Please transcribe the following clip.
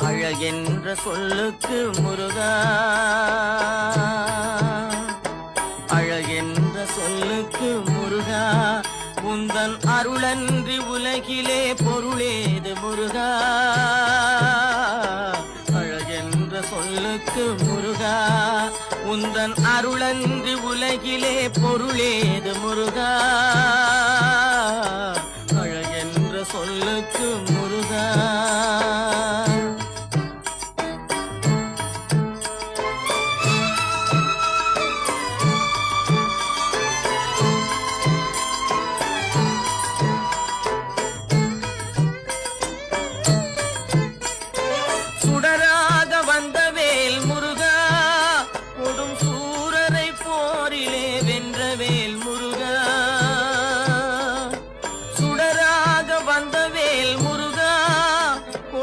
அழகென்ற சொல்லுக்கு முருகா, அழகென்ற சொல்லுக்கு முருகா, உந்தன் அருளன்றி உலகிலே பொருளேது முருகா. அழகென்ற சொல்லுக்கு முருகா, உந்தன் அருளன்றி உலகிலே பொருளேது முருகா.